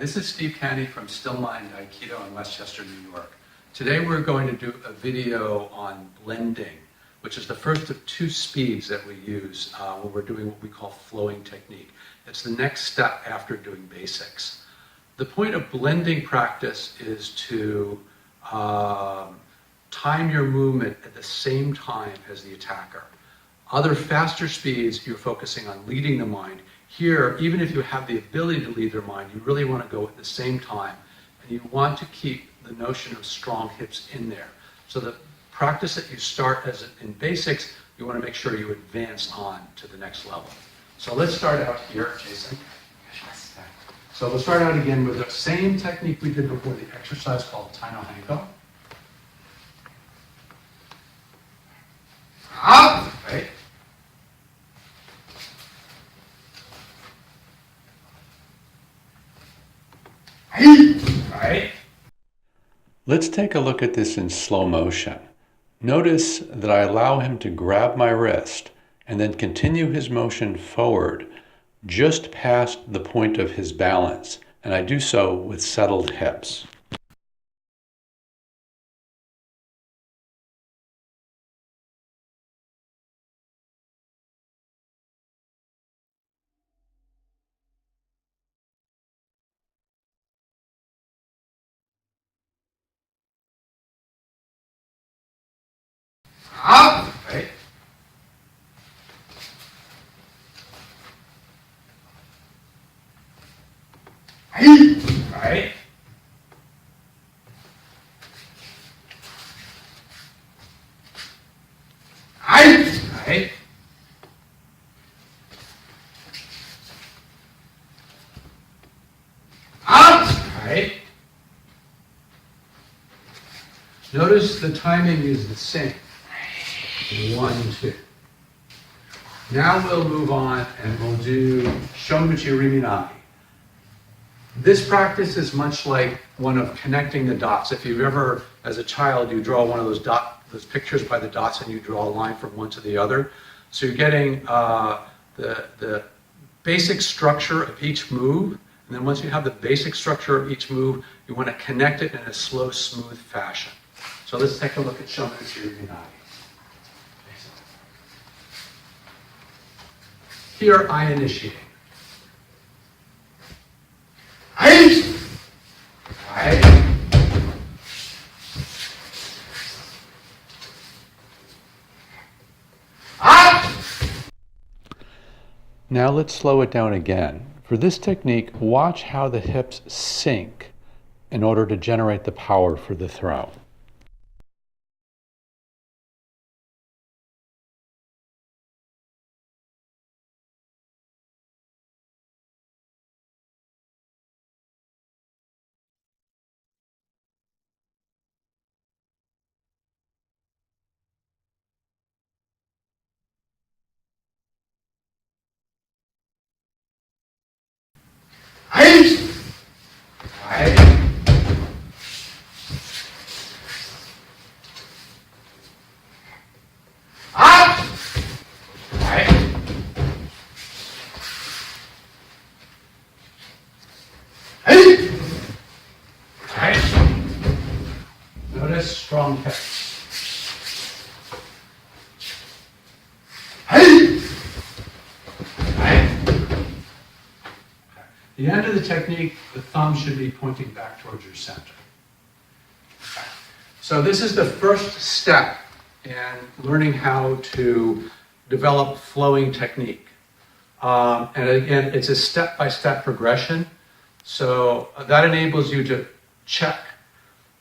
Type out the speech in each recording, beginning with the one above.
This is Steve Canny from Still Mind Aikido in Westchester, New York. Today we're going to do a video on blending, which is the first of two speeds that we use when we're doing what we call flowing technique. It's the next step after doing basics. The point of blending practice is to time your movement at the same time as the attacker. Other faster speeds, you're focusing on leading the mind. Here, even if you have the ability to lead their mind, you really want to go at the same time. And you want to keep the notion of strong hips in there. So the practice that you start as in basics, you want to make sure you advance on to the next level. So let's start out here, Jason. So we'll start out again with the same technique we did before the exercise called Taino Hanko. Up, right? Right? Let's take a look at this in slow motion. Notice that I allow him to grab my wrist and then continue his motion forward just past the point of his balance, and I do so with settled hips. Up, right? Right? Right? Up, right? Notice the timing is the same. 1, 2. Now we'll move on and we'll do Shonguchi Riminami. This practice is much like one of connecting the dots. If you've ever, as a child, you draw one of those pictures by the dots and you draw a line from one to the other. So you're getting the basic structure of each move, and then once you have the basic structure of each move, you want to connect it in a slow, smooth fashion. So let's take a look at Shonguchi Riminami. Here I initiate. Now let's slow it down again. For this technique, watch how the hips sink in order to generate the power for the throw. Notice strong hips. The end of the technique, the thumb should be pointing back towards your center. So this is the first step in learning how to develop flowing technique. And again, it's a step-by-step progression. So that enables you to check,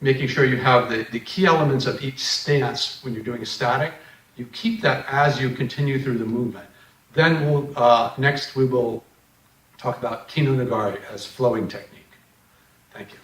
making sure you have the key elements of each stance when you're doing a static. You keep that as you continue through the movement. Then next we will talk about Kino Nagari as flowing technique. Thank you.